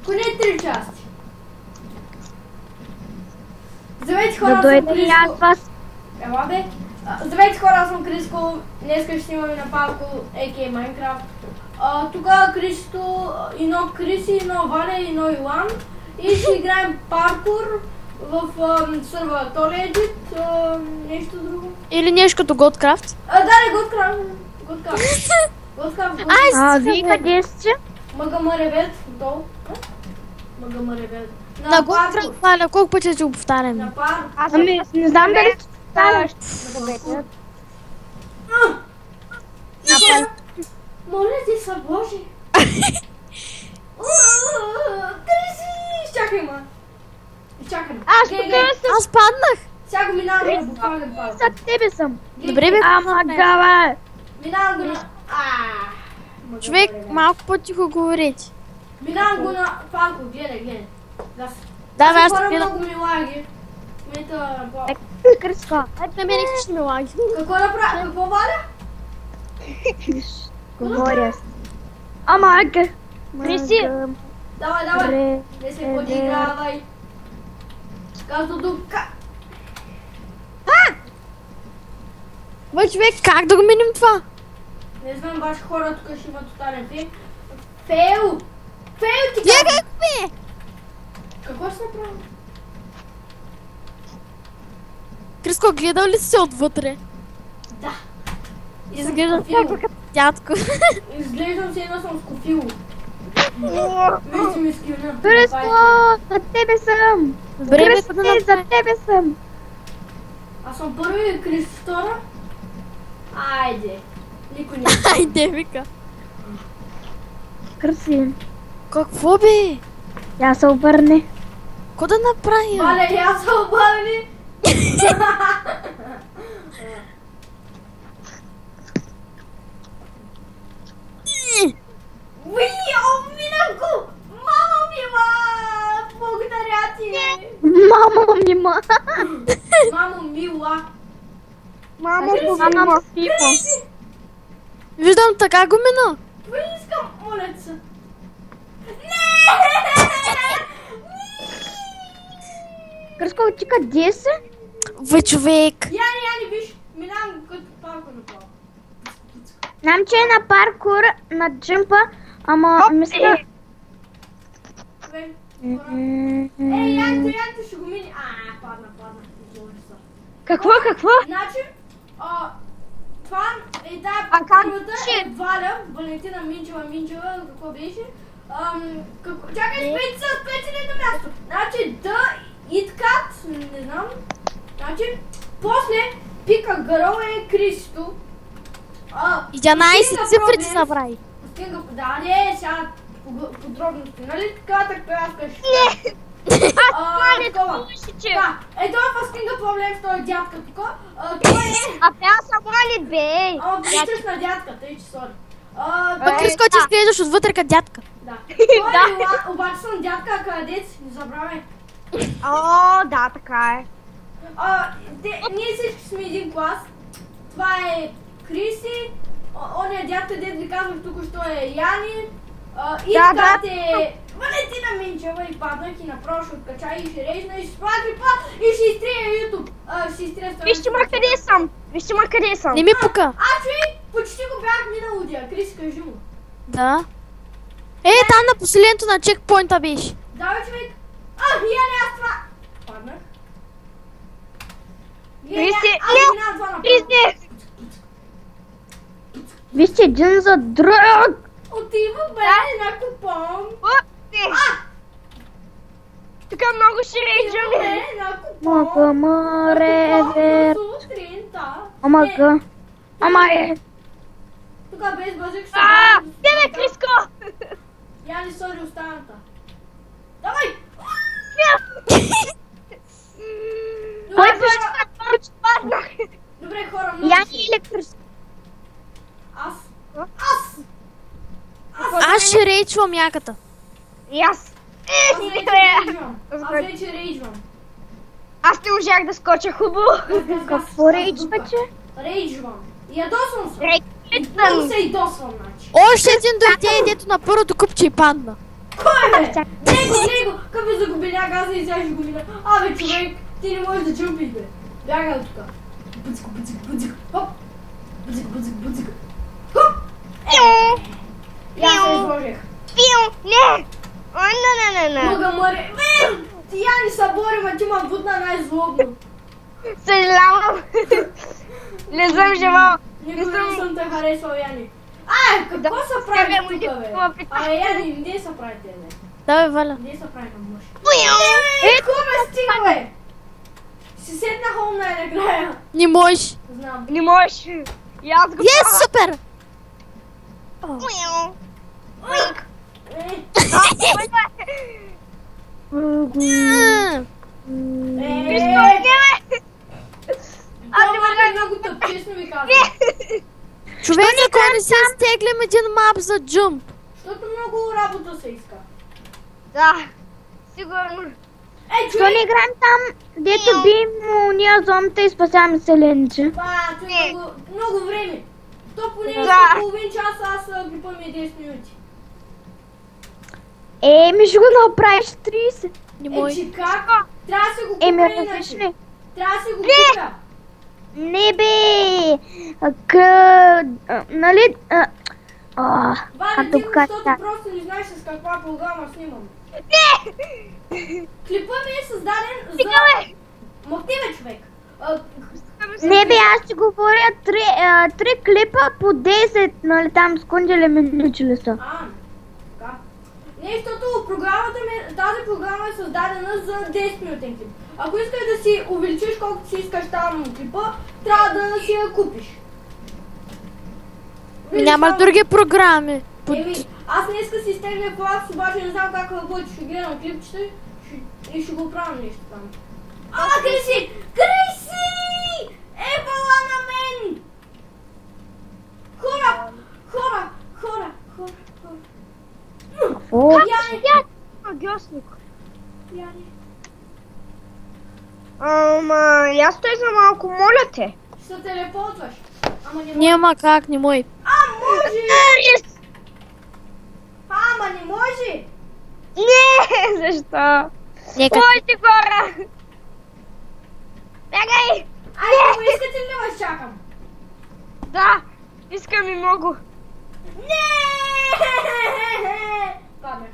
Поне 3 части. Здравейте хора, Да аз съм дойде и аз Криско. вас. Ела бе. Здравейте хора, аз съм Криско. Днес ще снимаме на Палко, a.k.a. Майнкрафт. Тук Кристо, едно Криси, едно Валя и едно Илан. И ще играем паркур в сервера Toilet, нещо друго. Или нещо като Godcraft. Да, Godcraft. Вие къде сте? Магамаревет, долу. Магамаревет. На Godcraft, Валя, колко пъти ще го повтаряме? На паркур. Ами, не знам дали ще ставаш. Моля ти се, Боже! Криси! Чакай, ма! Чакай, ма! Аз тук съм. Аз паднах! Сега го минавам на буквален палко. За тебе съм. Добре бе, Ама давай. Минавам го на... човек, малко по-тихо говорите. Минавам го на палко, гледай. Газ. Да, бе, аз хора те гледам. много ми лаги. Мета... Криско. Ето на мен ще ми лаги. Какво направя? Какво валя? Говоря. Ама, Криси. Давай. Не се подигравай. Казо дупка. Бе, човек, как да го минем това? Не знам, ваши хора тук ще имат тотален фейл. Фейл ти Гледай казвам. ме! Какво ще направим? Криско, гледал ли си се отвътре? Да. Изглеждам Скофило. някакъв като дядко. Изглеждам се едно съм скофило. Вижте ми скилна. Криско, за тебе съм. Добре, бе, Криско, да за тебе съм. Аз съм първи, Крис втора. Айде. Никой не. Айде, вика. Криси. Какво бе? Я се обърне. Ко да направя? Валя, и аз се обърни. Уи, минах го! Мамо ми, благодаря ти! Мамо мима. Мамо мила! Мамо мима. Виждам така го мина. Това искам, моля се! Криско, ти къде си? Бе, човек. Яни, виж, минавам като палко направо. Знам, че е на паркур, на джимпа, ама мисля... Янто ще го мини. Падна. Изложи се. Какво? Значи, това е тая как първата ще? е Валя, Валентина Минчева, какво беше? Чакай, специ на място. Значи, Иткат, не знам. Значи, после пика гърл е Кристо. 11 цифрите са прави. Да, не, сега подробности, нали така искаш? Такова. Да, това е фастинга проблем с този дядка тук. Това е... аз съм малит, бе. Причаш на дядката, и че сори. Пък Криско, ти изглеждаш отвътре като дядка. Да. Това е обаче съм дядка, къдец, не забравяй. Да, така е. Ние всички сме един клас. Това е Криси, ония дядка, дед ви казвах тук, що е Яни. И така е Валентина Минчева и паднах и направо ще откача и ще режна и ще спра клипа и ще изтрия YouTube. Ще изтрия страницата. Вижте ма къде съм. Не ми пука. Човек, почти го бях миналодия. Крис, кажи му. Да. Там на последното на чекпоинта беше. Да, бе, човек. Яни, аз това. Паднах. Криси, минавам това направо. Вижте един за друг. Отива бе на купон. Тук много ще рейджаме. На купон. Ревер. Сутринта. Ама е. Тук без бъзък ще... Бе, Криско. Яни, сори останата. Давай! Кой пъща паднах? Добре, хора, много Яни си. или Криско? Аз ще рейчвам яката. И аз. Аз вече рейджвам. Аз не можах да скоча хубаво. Какво рейджвате? Рейджвам. Ядосвам се. Рейджвам. Много се ядосвам, значи. Още един дойде, дето на първото купче и падна. Кой бе? Него! Къв е загубеняк, аз и сега ще го мина. Абе, човек, ти не можеш да джъмпиш, бе. Бягай от тука. Буцик. Хоп. Буцик. Хоп. И аз се изложих. Не! Не! Мога мъре. Ти я ни съборим, а ти ма бутна най-злобно. Съжалявам. Не съм живал. Никога не съм те харесвал, Яни. Какво са прави тука, бе? Яни, не са прави те, бе. Да, бе, Валя. Не са прави на мъж. Хора, стига, бе! Си седна хол най-накрая. Не можеш. Знам. Не можеш. И аз го Супер! Това е много тъп, честно ви казвам. Човек, ако не се изтеглим един мап за джумп. Защото много работа се иска. Да, сигурно. Що не играем там, дето бием уния зомбите и спасяваме селеници? Това е много време. То поне за половин час, аз клипа ми е 10 минути. Ми ще го направиш 30. Не може. Че как? Трябва да се го купя иначе. Трябва да се го купя. Не бе! Нали? Валя, ти защото просто не знаеш с каква програма снимам. Не! Клипа ми е създаден за... Махни бе, човек. Не бе, аз ще говоря 3 клипа по 10, нали там секунди или минути ли са? Така. Не, защото тази програма е създадена за 10 минутен клип. Ако искаш да си увеличиш колкото си искаш там клипа, трябва да си я купиш. Няма други програми. Аз днеска си изтегля флакс, обаче не знам как работи. Ще гледам клипчета и ще го правим нещо там. Криси! Криси! Ебала на мен! Хора! Гьосник. Яни. Аз той за малко, моля те. Ще се телепортваш. Ама не може. Няма как, не мой. Може! Ама не може! Не, защо? Нека. Моите хора! Бягай! Айде, искате ли да вас чакам? Да, искам и много. Не! Паднах.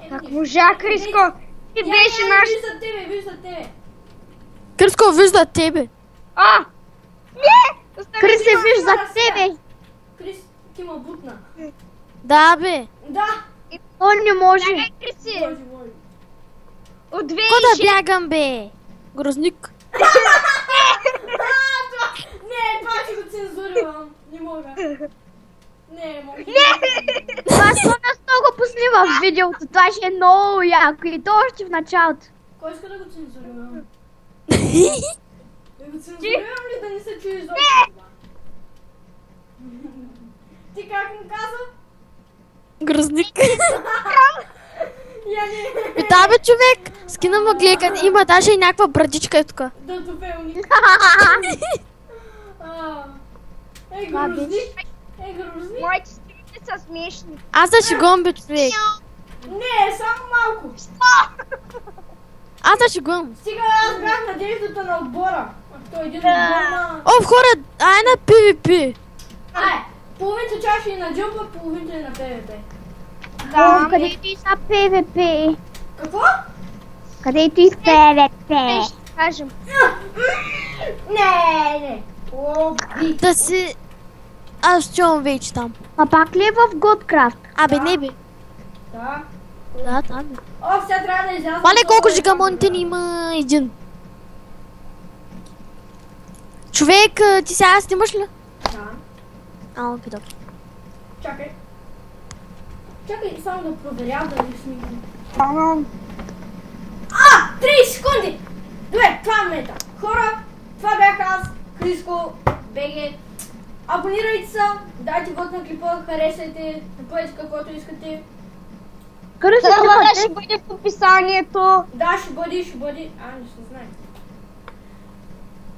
Как можа, Криско? Ти беше наш... Вижда тебе. Криско, вижда тебе. Не! Крис се вижда тебе. Крис, ти ма бутна. Да, бе. Да. Он не може. Може. От 2 Кога да бягам, бе? Грозник. Не, това ще го цензурирам. Не мога. Не мога. Това на 100 го пусни в видеото. Това ще е много яко и то още в началото. Кой иска да го цензурирам? Да го цензурирам ли да не се чуеш за това? Ти как му каза? Грозник. Яни. Да, бе, човек. Скина му гледа. Има даже и някаква брадичка е тук. Да, топелник. Грозник. Грозник. Моите стримите са смешни. Аз да шегувам, бе, човек. Не, само малко. Аз да шегувам. Стига, аз бях надеждата на отбора. Той един отбор на... О, хора, ай на PvP. Половинта чаша и на джъмпа, половинта и на PvP. Където и са PvP. Какво? Където и PvP. Ще кажем. Не. Да си... Аз чувам вече там. А пак ли е в Godcraft? Абе, не бе. Да. Да, там бе. Сега трябва да изляза. Вале, колко жигамоните ни има един. Човек, ти сега снимаш ли? Да. Окей, добре. Чакай, само да проверя дали снимам. 30 секунди! Добре, това е момента. Хора, това бях аз, Криско, БГ. Абонирайте се, дайте вод на клипа, харесайте, направете каквото искате. Това ще бъде в описанието. Да, ще бъде. Не се знае.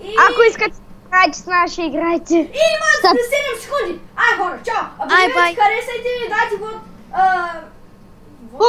Ако искате да играете с нас, ще играйте. Има 7 секунди! Хора, чао! Абонирайте, харесайте, дайте вод. Какво?